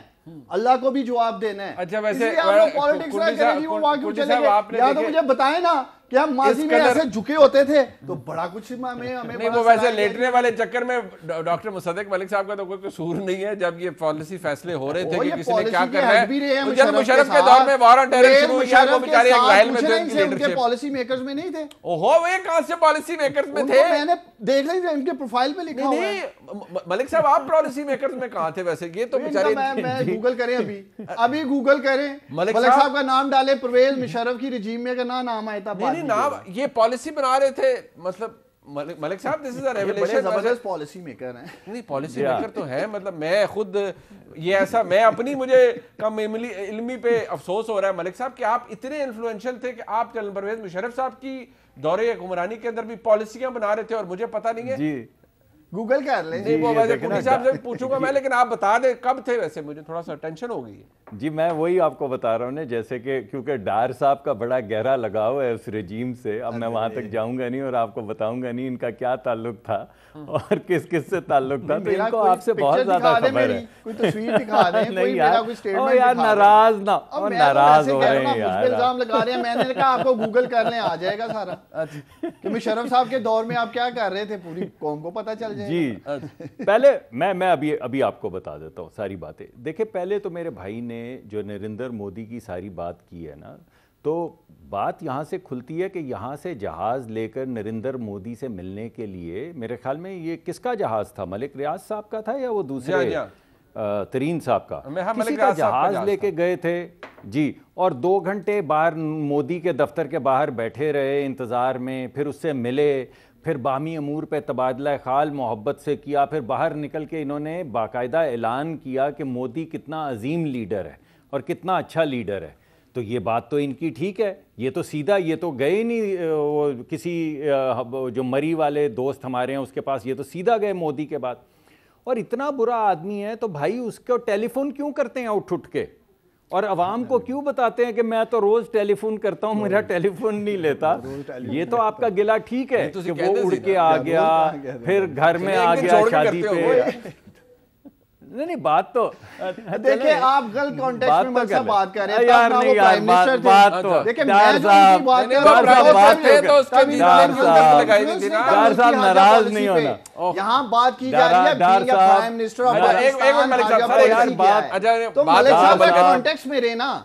اللہ کو بھی جواب دینا ہے. اچھا ویسے پالیٹکس نہ کریں جی, وہ وہاں کیوں چلے گئے؟ یا تو مجھے بتائیں نا کہ ہم ماضی میں ایسے جھکے ہوتے تھے تو بڑا کچھ ہمیں نہیں, وہ ویسے لیٹنے والے چکر میں ڈاکٹر مصدق ملک صاحب کا تو کوئی قصور نہیں ہے. جب یہ پالیسی فیصلے ہو رہے تھے کہ کسی نے کیا کرنا ہے, جب مشرف کے دور میں وار آن ٹیرر شروع ہوئی, وہ بیچارے ایک وائل میں تھے, ان کی لیڈرشپ پالیسی میکرز میں نہیں تھے. اوہو, وہ کہاں سے پالیسی میکرز میں تھے؟ میں نے دیکھ لیں ان کے پروفائل پہ لکھا ہوا ہے. ملک صاحب آپ پالیسی میکرز میں کہاں تھے ویسے؟ یہ تو بیچارے, میں گوگل کریں, ابھی گوگل کریں, ملک صاحب کا نام ڈالیں, پرویز مشرف کی رجیم میں کا نام آیا تھا. نہیں نام, یہ پالیسی بنا رہے تھے, مطلب ملک صاحب دس از اے ریولیشن. زبردست پالیسی میکر ہیں. نہیں پالیسی میکر تو ہے, مطلب میں خود یہ ایسا, میں اپنی مجھے کم علمی پہ افسوس ہو رہا ہے ملک صاحب کہ آپ اتنے انفلوئنشل تھے کہ آپ جنرل پرویز مشرف صاحب کی دورے حکمرانی کے اندر بھی پالیسیاں بنا رہے تھے اور مجھے پتہ نہیں ہے. جی گوگل کر لیں. نہیں وہ ویسے کنڈی صاحب سے پوچھوں گا میں, لیکن آپ بتا دیں کب تھے ویسے, مجھے تھوڑا سا ٹینشن ہو گئی ہے. جی میں وہی آپ کو بتا رہا ہوں نا, جیسے کہ کیونکہ ڈار صاحب کا بڑا گہرا لگاؤ ہے اس رجیم سے, اب میں وہاں تک جاؤں گا نہیں اور آپ کو بتاؤں گا نہیں ان کا کیا تعلق تھا اور کس کس سے تعلق تھا, تو ان کو آپ سے بہت زیادہ خبر ہے. کوئی تصویر دکھا دیں, کوئی میرا کوئی سٹیٹمنٹ یار ناراض نہ, ناراض ہو رہے ہیں یار, الزام لگا رہے ہیں. میں نے کہا آپ کو گوگل کر لیں, آ جائے گا سارا کہ مشرف صاحب کے دور میں آپ کیا کر رہے تھے, پوری قوم کو پتہ چل جائے. جی پہلے میں ابھی آپ کو بتا دیتا ہوں ساری باتیں. دیکھیں پہلے تو میرے بھائی نے جو نریندر مودی کی ساری بات کی ہے نا, تو بات یہاں سے کھلتی ہے کہ یہاں سے جہاز لے کر نریندر مودی سے ملنے کے لیے, میرے خیال میں یہ کس کا جہاز تھا, ملک ریاض صاحب کا تھا یا وہ دوسرے ترین صاحب کا, کسی کا جہاز لے کے گئے تھے جی, اور 2 گھنٹے باہر مودی کے دفتر کے باہر بیٹھے رہے انتظار میں, پھر اس سے ملے, پھر باہمی امور پہ تبادلہ خیال محبت سے کیا, پھر باہر نکل کے انہوں نے باقاعدہ اعلان کیا کہ مودی کتنا عظیم لیڈر ہے اور کتنا اچھا لیڈر ہے. تو یہ بات تو ان کی ٹھیک ہے, یہ تو سیدھا, یہ تو گئے نہیں کسی جو مری والے دوست ہمارے ہیں اس کے پاس, یہ تو سیدھا گئے مودی کے بعد. اور اتنا برا آدمی ہے تو بھائی اس کو ٹیلی فون کیوں کرتے ہیں اٹھ کے, اور عوام کو کیوں بتاتے ہیں کہ میں تو روز ٹیلی فون کرتا ہوں, میرا ٹیلی فون نہیں لیتا. یہ تو آپ کا گلہ ٹھیک ہے کہ وہ اڑ کے آ گیا, پھر گھر میں آ گیا شادی پہ. نہیں بات تو دیکھیں آپ غلط کانٹیکسٹ میں مجھ سے بات کر رہے ہیں. یار نہیں یار بات تو ڈار صاحب ناراض نہیں ہونا, یہاں بات کی جا رہی ہے پرائم منسٹر آف پاکستان, تو ملک صاحب کا کانٹیکسٹ میں رہنا,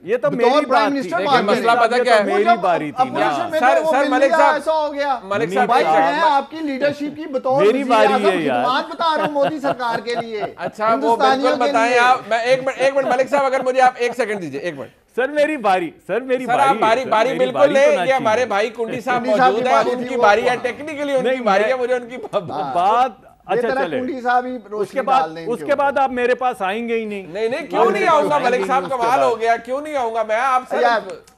یہ تو میری بات تھی, مسئلہ پتہ کیا ہے, میری باری تھی نا. سر ملک صاحب ایسا ہو گیا, ملک صاحب میں آپ کی لیڈرشپ کی بطور میری باری ہے یار, خدمات بتا رہا ہوں مودی سرکار کے لیے. اچھا وہ بالکل بتائیں آپ, میں ایک منٹ ملک صاحب اگر مجھے آپ 1 سیکنڈ دیجئے, 1 منٹ. سر میری باری, باری بالکل لے, یہ ہمارے بھائی کنڈی صاحب موجود ہیں, ان کی باری ہے, ٹیکنیکلی ان کی باری ہے, مجھے ان کی بات. اچھا چلے, اس کے بعد آپ میرے پاس آئیں گے ہی نہیں. نہیں کیوں نہیں آؤں گا ملک صاحب, کمال ہو گیا, کیوں نہیں آؤں گا میں آپ سے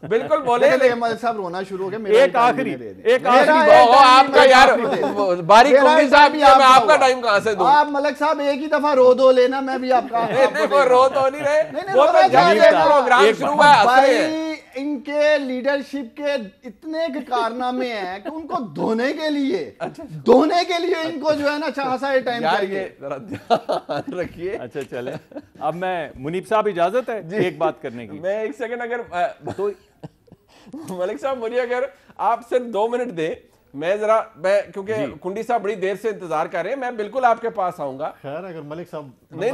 بالکل بولے. ملک صاحب رونا شروع ہو گیا, ایک آخری آپ کا یار باری کنڈی صاحب, میں آپ کا ٹائم کہاں سے دوں. آپ ملک صاحب ایک ہی دفعہ رو دو لینا, میں بھی آپ کا وہ رو تو نہیں رہے, وہ تو جب یہ پروگرام شروع ہوا ہے ان کے لیڈرشپ کے اتنے کارنامے ہیں کہ ان کو دھونے کے لیے ان کو جو ہے نا خاصا ٹائم چاہیے. رکھیے. اچھا چلے اب میں منیب صاحب اجازت ہے ایک بات کرنے کی؟ میں ایک سیکنڈ اگر تو ملک صاحب مجھے اگر آپ صرف 2 منٹ دیں میں کیونکہ کنڈی صاحب بڑی دیر سے انتظار کر رہے ہیں, میں بالکل آپ کے پاس آؤں گا. خیر اگر ملک صاحب نہیں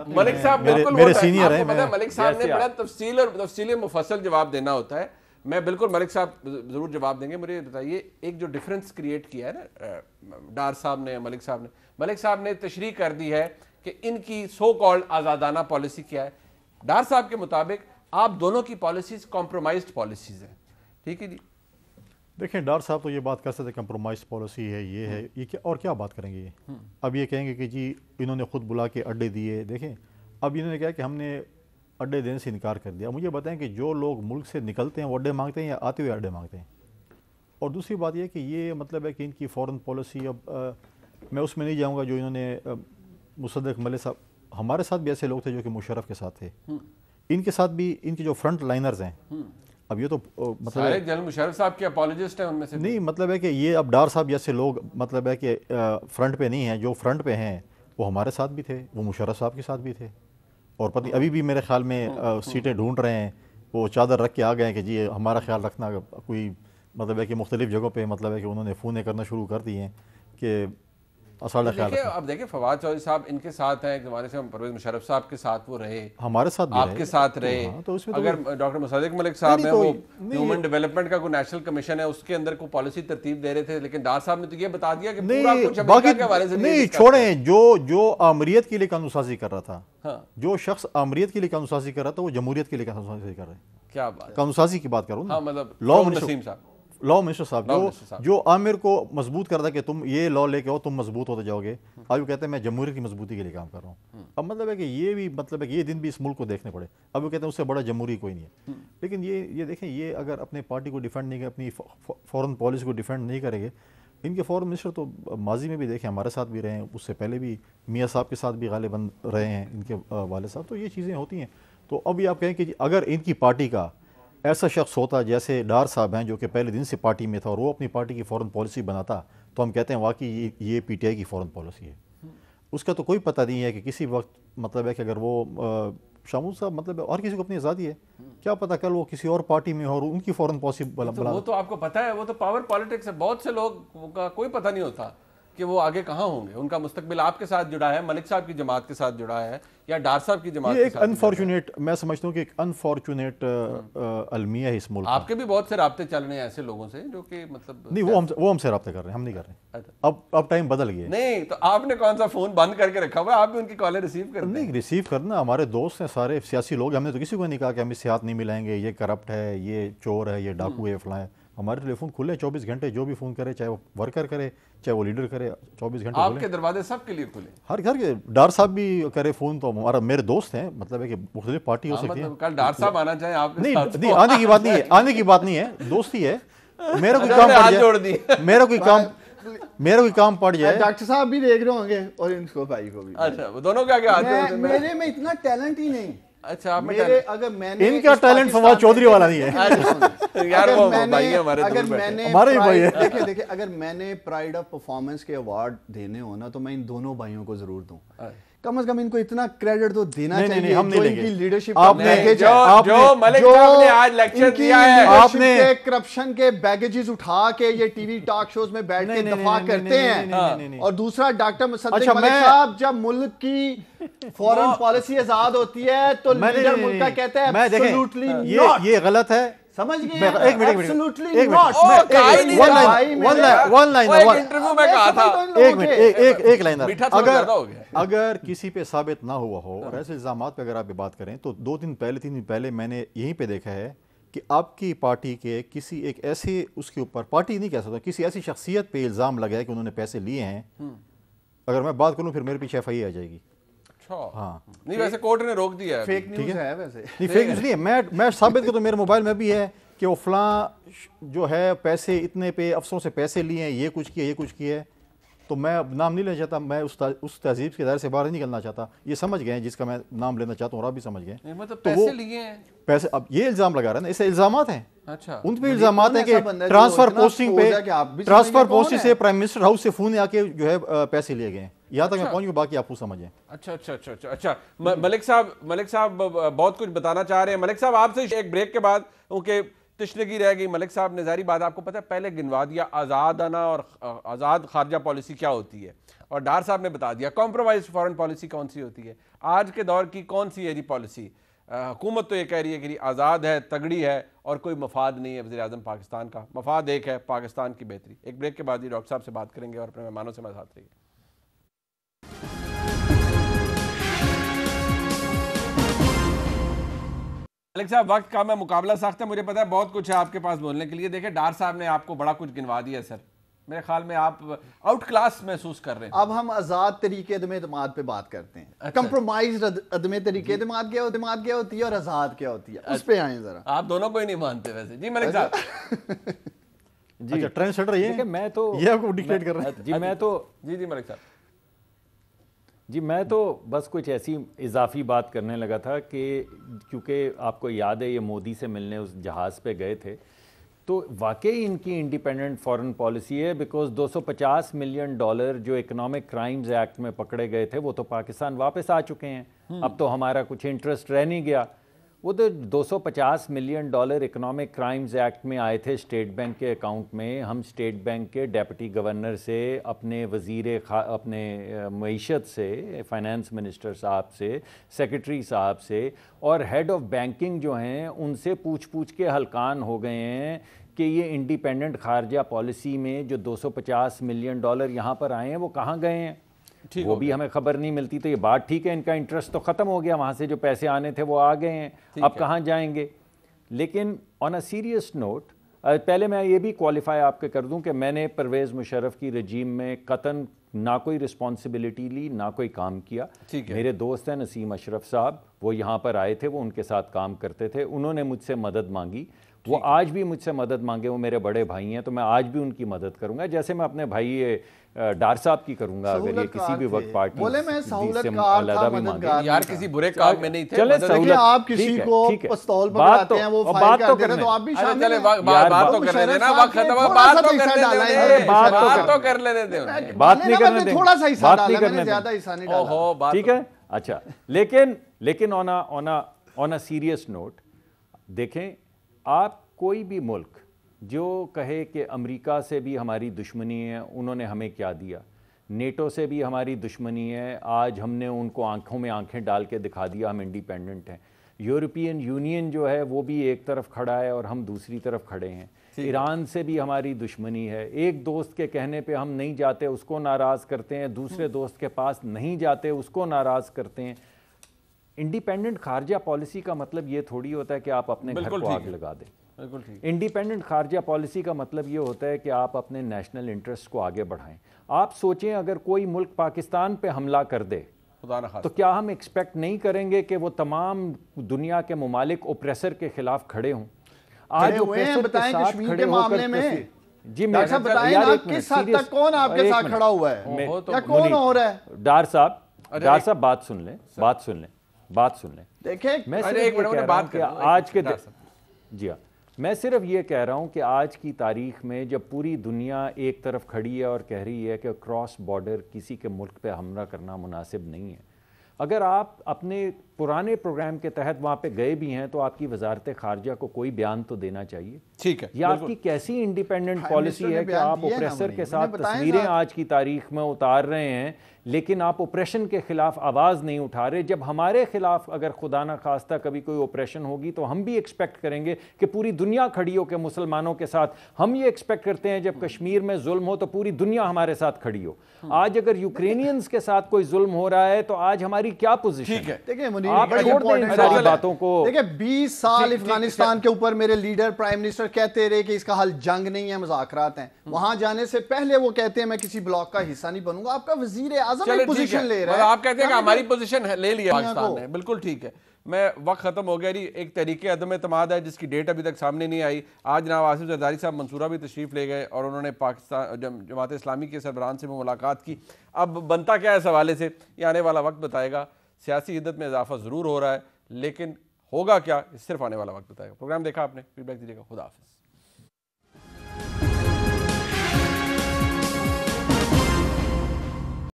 ملک صاحب بالکل میرے سینئر ہیں, ملک صاحب نے بڑا تفصیلی مفصل جواب دینا ہوتا ہے. میں بالکل ملک صاحب ضرور جواب دیں گے. مجھے بتائیے ایک جو ڈفرینس کریٹ کیا ہے نا ڈار صاحب نے, ملک صاحب نے تشریح کر دی ہے کہ ان کی سو کالڈ آزادانہ پالیسی کیا ہے. ڈار صاحب کے مطابق آپ دونوں کی پالیسیز کمپرومائزڈ پالیسیز ہیں. ٹھیک ہے جی. دیکھیں ڈار صاحب تو یہ بات کر سکتے کمپرومائز پالیسی ہے, یہ ہے, یہ اور کیا بات کریں گے یہ. اب یہ کہیں گے کہ جی انہوں نے خود بلا کے اڈے دیے. دیکھیں اب انہوں نے کہا کہ ہم نے اڈے دینے سے انکار کر دیا. مجھے بتائیں کہ جو لوگ ملک سے نکلتے ہیں وہ اڈے مانگتے ہیں یا آتے ہوئے اڈے مانگتے ہیں؟ اور دوسری بات یہ کہ یہ مطلب ہے کہ ان کی فورن پالیسی, اب میں اس میں نہیں جاؤں گا جو انہوں نے مصدق ملک صاحب, ہمارے ساتھ بھی ایسے لوگ تھے جو کہ مشرف کے ساتھ تھے, ان کے ساتھ بھی ان کے جو فرنٹ لائنرز ہیں. اب یہ تو مطلب جنرل مشرف صاحب کے اپالوجسٹ ہیں ان میں سے نہیں, مطلب ہے کہ یہ اب ڈار صاحب جیسے لوگ مطلب ہے کہ فرنٹ پہ نہیں ہیں, جو فرنٹ پہ ہیں وہ ہمارے ساتھ بھی تھے, وہ مشرف صاحب کے ساتھ بھی تھے, اور پتہ ابھی بھی میرے خیال میں سیٹیں ڈھونڈ رہے ہیں. وہ چادر رکھ کے آ گئے ہیں کہ جی ہمارا خیال رکھنا. کوئی مطلب ہے کہ مختلف جگہوں پہ مطلب ہے کہ انہوں نے فونے کرنا شروع کر دی ہیں کہ اصالہ خیال رکھنا. اب دیکھیں فواد چودھری صاحب ان کے ساتھ ہیں, ایک زمانے سے پرویز مشرف صاحب کے ساتھ وہ رہے, ہمارے ساتھ بھی آپ کے ساتھ رہے. اگر ڈاکٹر مصدق ملک صاحب ہیں وہ ہیومن ڈیولپمنٹ کا کوئی نیشنل کمیشن ہے اس کے اندر کوئی پالیسی ترتیب دے رہے تھے, لیکن ڈار صاحب نے تو یہ بتا دیا کہ پورا کچھ امریکہ کے حوالے سے نہیں چھوڑیں. جو آمریت کے لیے قانون سازی کر رہا تھا, جو شخص آمریت کے لیے قانون سازی کر رہا تھا وہ جمہوریت کے لیے قانون سازی کر رہے ہیں. کیا بات, قانون سازی کی بات کروں نا, مطلب لا منسٹر صاحب جو عامر کو مضبوط کرتا کہ تم یہ لا لے کے آؤ تم مضبوط ہوتے جاؤ گے, آج وہ کہتے ہیں میں جمہوریت کی مضبوطی کے لیے کام کر رہا ہوں. اب مطلب ہے کہ یہ بھی مطلب ہے کہ یہ دن بھی اس ملک کو دیکھنے پڑے. اب وہ کہتے ہیں اس سے بڑا جمہوری کوئی نہیں ہے. لیکن یہ دیکھیں یہ اگر اپنے پارٹی کو ڈیفینڈ نہیں کرے, اپنی فورن پالیسی کو ڈیفینڈ نہیں کریں گے. ان کے فورن منسٹر تو ماضی میں بھی دیکھیں ہمارے ساتھ بھی رہے ہیں, اس سے پہلے بھی میاں صاحب کے ساتھ بھی غالباً رہے ہیں ان کے والد صاحب. تو یہ چیزیں ہوتی ہیں. تو اب یہ آپ کہیں کہ اگر ان کی پارٹی کا ایسا شخص ہوتا جیسے ڈار صاحب ہیں جو کہ پہلے دن سے پارٹی میں تھا اور وہ اپنی پارٹی کی فورن پالیسی بناتا, تو ہم کہتے ہیں واقعی یہ پی ٹی آئی کی فورن پالیسی ہے. اس کا تو کوئی پتہ نہیں ہے کہ کسی وقت مطلب ہے کہ اگر وہ شامل صاحب مطلب ہے اور کسی کو اپنی آزادی ہے, کیا پتہ کل وہ کسی اور پارٹی میں ہو اور ان کی فورن پالیسی وہ تو آپ کو پتہ ہے, وہ تو پاور پالیٹکس ہے. بہت سے لوگ کا کوئی پتہ نہیں ہوتا کہ وہ آگے کہاں ہوں گے. ان کا مستقبل آپ کے ساتھ جڑا ہے, ملک صاحب کی جماعت کے ساتھ جڑا ہے یا ڈار صاحب کی جماعت کے ساتھ. یہ ایک انفارچونیٹ, میں سمجھتا ہوں کہ ایک انفارچونیٹ المیہ ہے اس ملک. آپ کے بھی بہت سے رابطے چل رہے ہیں ایسے لوگوں سے جو کہ مطلب نہیں, وہ ہم سے رابطے کر رہے ہیں, ہم نہیں کر رہے. اب ٹائم بدل گیا. نہیں تو آپ نے کون سا فون بند کر کے رکھا ہوا ہے, آپ بھی ان کی کالیں ریسیو کرتے ہیں؟ نہیں ریسیو کرنا, ہمارے دوست ہیں سارے سیاسی لوگ, ہم نے تو کسی کو نہیں کہا کہ ہم اس سے ہاتھ نہیں ملائیں گے, یہ کرپٹ ہے, یہ چور ہے, یہ ڈاکو ہے, فلاں ہے. ہمارے ٹیلی فون کھلے 24 گھنٹے, جو بھی فون کرے, چاہے وہ ورکر کرے چاہے وہ لیڈر کرے, 24 گھنٹے آپ کے دروازے سب کے لیے کھلے. ہر گھر کے ڈار صاحب بھی کرے فون, تو ہمارا میرے دوست ہیں, مطلب ہے کہ مختلف پارٹی ہو سکتی ہے. کل ڈار صاحب آنا چاہیں آپ کے ساتھ؟ نہیں آنے کی بات نہیں ہے, آنے کی بات نہیں ہے, دوستی ہے. میرا کوئی کام پڑ جائے, میرا کوئی کام پڑ جائے. ڈاکٹر صاحب بھی دیکھ رہے ہوں گے اور ان کو بھائی کو بھی. اچھا وہ دونوں کیا کیا آتے ہیں؟ میرے میں اتنا ٹیلنٹ ہی نہیں. اچھا آپ اگر میں نے ان کا ٹیلنٹ فواد چودھری والا نہیں ہے یار, وہ بھائی ہیں ہمارے دور بیٹھے, ہمارے ہی بھائی ہیں. دیکھیں اگر میں نے پرائڈ آف پرفارمنس کے ایوارڈ دینے ہو نا تو میں ان دونوں بھائیوں کو ضرور دوں. کم از کم ان کو اتنا کریڈٹ تو دینا چاہیے. ہم نہیں لیں گے. لیڈرشپ جو ملک صاحب نے آج لیکچر دیا ہے, آپ نے کرپشن کے بیگیجز اٹھا کے یہ ٹی وی ٹاک شوز میں بیٹھ کے دفاع کرتے ہیں. اور دوسرا ڈاکٹر مصدق ملک صاحب جب ملک کی فورن پالیسی آزاد ہوتی ہے تو لیڈر ملک کا کہتا ہے ایبسولوٹلی ناٹ. یہ غلط ہے, سمجھ گئے؟ ایک منٹ انٹرویو میں کہا تھا اگر کسی پہ ثابت نہ ہوا ہو اور ایسے الزامات پہ اگر آپ بات کریں تو 3 دن پہلے میں نے یہیں پہ دیکھا ہے کہ آپ کی پارٹی کے کسی ایک ایسے اس کے اوپر, پارٹی نہیں کہہ سکتا, کسی ایسی شخصیت پہ الزام لگا ہے کہ انہوں نے پیسے لیے ہیں. اگر میں بات کروں پھر میرے پیچھے FIA آ جائے گی. ہاں نہیں ویسے کورٹ نے روک دیا ہے. فیک نیوز ہے ویسے. نہیں فیک نیوز نہیں ہے, میں ثابت کرتا ہوں, میرے موبائل میں بھی ہے کہ وہ فلاں جو ہے پیسے اتنے پہ افسروں سے پیسے لیے ہیں, یہ کچھ کیا, یہ کچھ کیا ہے. تو میں اب نام نہیں لینا چاہتا, میں اس تہذیب کے دائرے سے باہر نہیں نکلنا چاہتا. یہ سمجھ گئے ہیں جس کا میں نام لینا چاہتا ہوں, اور آپ بھی سمجھ گئے. مطلب پیسے لیے ہیں, پیسے, اب یہ الزام لگا رہا ہے نا, اسے الزامات ہیں. اچھا, ان پہ الزامات ہیں کہ ٹرانسفر پوسٹنگ پہ, ٹرانسفر پوسٹنگ سے پرائم منسٹر ہاؤس سے فون آ کے جو ہے پیسے لیے گئے ہیں. یہاں تک میں پہنچ گیا, باقی آپ کو سمجھیں. اچھا اچھا اچھا اچھا اچھا. ملک صاحب بہت کچھ بتانا چاہ رہے ہیں. ملک صاحب آپ سے ایک بریک کے بعد, کیونکہ تشنگی رہ گئی, ملک صاحب نے ظاہری بات آپ کو پتہ ہے پہلے گنوا دیا آزادانہ اور آزاد خارجہ پالیسی کیا ہوتی ہے, اور ڈار صاحب نے بتا دیا کمپرومائز فارن پالیسی کون سی ہوتی ہے. آج کے دور کی کون سی ہے جی پالیسی؟ حکومت تو یہ کہہ رہی ہے کہ آزاد ہے, تگڑی ہے, اور کوئی مفاد نہیں ہے وزیر اعظم پاکستان کا, مفاد ایک ہے, پاکستان کی بہتری. ایک بریک کے بعد ہی ڈاکٹر صاحب سے بات کریں گے اور اپنے مہمانوں سے ہمارے ساتھ رہیے. ملک صاحب وقت کا میں مقابلہ سخت ہے, مجھے پتا ہے بہت کچھ ہے آپ کے پاس بولنے کے لیے. دیکھیں ڈار صاحب نے آپ کو بڑا کچھ گنوا دیا سر, میرے خیال میں آپ آؤٹ کلاس محسوس کر رہے ہیں. اب ہم آزاد طریقے عدم اعتماد پہ بات کرتے ہیں. کمپرومائز عدم طریقے اعتماد کیا ہوتی ہے اور آزاد کیا ہوتی ہے, اس پہ آئیں ذرا. آپ دونوں کو ہی نہیں مانتے ویسے. جی ملک صاحب. اچھا, ٹرینڈ سیٹر یہ میں تو یہ آپ کو ڈکٹیٹ کر رہے ہیں. جی میں تو جی ملک صاحب, جی میں تو بس کچھ ایسی اضافی بات کرنے لگا تھا کہ کیونکہ آپ کو یاد ہے یہ مودی سے ملنے اس جہاز پہ گئے تھے, تو واقعی ان کی انڈیپینڈنٹ فارن پالیسی ہے, بیکاز $250 ملین جو اکنامک کرائمز ایکٹ میں پکڑے گئے تھے وہ تو پاکستان واپس آ چکے ہیں. اب تو ہمارا کچھ انٹرسٹ رہ نہیں گیا. وہ تو $250 ملین اکنامک کرائمز ایکٹ میں آئے تھے اسٹیٹ بینک کے اکاؤنٹ میں. ہم اسٹیٹ بینک کے ڈیپٹی گورنر سے, اپنے اپنے معیشت سے, فائنانس منسٹر صاحب سے, سیکرٹری صاحب سے, اور ہیڈ آف بینکنگ جو ہیں ان سے پوچھ کے ہلکان ہو گئے ہیں کہ یہ انڈیپینڈنٹ خارجہ پالیسی میں جو $250 ملین یہاں پر آئے ہیں وہ کہاں گئے ہیں, وہ بھی ہمیں خبر نہیں ملتی. تو یہ بات ٹھیک ہے, ان کا انٹرسٹ تو ختم ہو گیا, وہاں سے جو پیسے آنے تھے وہ آ گئے ہیں, اب کہاں جائیں گے. لیکن آن اے سیریس نوٹ, پہلے میں یہ بھی کوالیفائی آپ کے کر دوں کہ میں نے پرویز مشرف کی رجیم میں قطعاً نہ کوئی رسپانسبلٹی لی, نہ کوئی کام کیا. میرے دوست ہیں نسیم اشرف صاحب, وہ یہاں پر آئے تھے, وہ ان کے ساتھ کام کرتے تھے, انہوں نے مجھ سے مدد مانگی, وہ آج بھی مجھ سے مدد مانگے, وہ میرے بڑے بھائی ہیں, تو میں آج بھی ان کی مدد کروں گا جیسے میں اپنے بھائی ڈار صاحب کی کروں گا اگر یہ کسی بھی وقت پارٹی بولے میں سہولت کار تھا, مددگار یار کسی برے کام میں نہیں تھے. چلے دیکھیں آپ کسی کو پستول پکڑاتے ہیں وہ فائر کر دیتے ہیں تو آپ بھی شامل ہیں. بات تو کر لیتے نا, وقت ختم ہو, بات تو کر لیتے ہیں, بات نہیں کرنے دیں, تھوڑا سا حصہ بات نہیں ڈالا, میں کرنے نے دیں, زیادہ حصہ نہیں ڈالا. ٹھیک ہے. اچھا, لیکن آن اے سیریس نوٹ دیکھیں, آپ کوئی بھی ملک جو کہے کہ امریکہ سے بھی ہماری دشمنی ہے, انہوں نے ہمیں کیا دیا, نیٹو سے بھی ہماری دشمنی ہے, آج ہم نے ان کو آنکھوں میں آنکھیں ڈال کے دکھا دیا ہم انڈیپینڈنٹ ہیں. یورپین یونین جو ہے وہ بھی ایک طرف کھڑا ہے اور ہم دوسری طرف کھڑے ہیں. ایران سے بھی ہماری دشمنی ہے, ایک دوست کے کہنے پہ ہم نہیں جاتے اس کو ناراض کرتے ہیں, دوسرے دوست کے پاس نہیں جاتے اس کو ناراض کرتے ہیں. انڈیپینڈنٹ خارجہ پالیسی کا مطلب یہ تھوڑی ہوتا ہے کہ آپ اپنے گھر کو آگ لگا دیں. انڈیپینڈنٹ خارجہ پالیسی کا مطلب یہ ہوتا ہے کہ آپ اپنے نیشنل انٹرسٹ کو آگے بڑھائیں. آپ سوچیں اگر کوئی ملک پاکستان پہ حملہ کر دے تو کیا ہم ایکسپیکٹ نہیں کریں گے کہ وہ تمام دنیا کے ممالک اوپریسر کے خلاف کھڑے ہوں؟ آج اوپریسر کے ساتھ کھڑے ہو کر جی میں بتائیں نا کس حد تک کون آپ کے ساتھ کھڑا ہوا ہے یا کون ہو رہا ہے. ڈار صاحب بات سن لیں. دیکھیں میں صرف یہ کہہ رہا ہوں کہ آج کے جی ہاں میں صرف یہ کہہ رہا ہوں کہ آج کی تاریخ میں جب پوری دنیا ایک طرف کھڑی ہے اور کہہ رہی ہے کہ کراس بارڈر کسی کے ملک پہ حملہ کرنا مناسب نہیں ہے, اگر آپ اپنے پرانے پروگرام کے تحت وہاں پہ گئے بھی ہیں تو آپ کی وزارت خارجہ کو کوئی بیان تو دینا چاہیے. ٹھیک ہے, یہ آپ کی کیسی انڈیپینڈنٹ پالیسی ہے کہ آپ اوپریسر کے ساتھ تصویریں آج کی تاریخ میں اتار رہے ہیں لیکن آپ اوپریشن کے خلاف آواز نہیں اٹھا رہے. جب ہمارے خلاف اگر خدا نہ خواستہ کبھی کوئی اوپریشن ہوگی تو ہم بھی ایکسپیکٹ کریں گے کہ پوری دنیا کھڑی ہو کے مسلمانوں کے ساتھ. ہم یہ ایکسپیکٹ کرتے ہیں جب کشمیر میں ظلم ہو تو پوری دنیا ہمارے ساتھ کھڑی ہو. آج اگر یوکرینینز کے ساتھ کوئی ظلم ہو رہا ہے تو آج ہماری کیا پوزیشن ہے؟ آپ چھوڑ دیں ان ساری باتوں کو. دیکھیں 20 سال افغانستان کے اوپر میرے لیڈر پرائم منسٹر کہتے رہے کہ اس کا حل جنگ نہیں ہے, مذاکرات ہیں. وہاں جانے سے پہلے وہ کہتے ہیں میں کسی بلاک کا حصہ نہیں بنوں گا. آپ کا وزیر اعظم ایک پوزیشن لے رہا ہے, آپ کہتے ہیں کہ ہماری پوزیشن لے لیا پاکستان نے, بالکل ٹھیک ہے. میں وقت ختم ہو گیا جی. ایک تحریک عدم اعتماد ہے جس کی ڈیٹ ابھی تک سامنے نہیں آئی. آج جناب آصف زرداری صاحب منصورہ بھی تشریف لے گئے اور انہوں نے پاکستان جماعت اسلامی کے سربراہان سے ملاقات کی. اب بنتا کیا ہے اس حوالے سے یہ آنے والا وقت بتائے گا. سیاسی حدت میں اضافہ ضرور ہو رہا ہے لیکن ہوگا کیا صرف آنے والا وقت بتائے گا. پروگرام دیکھا آپ نے, فیڈ بیک دیجیے گا. خدا حافظ.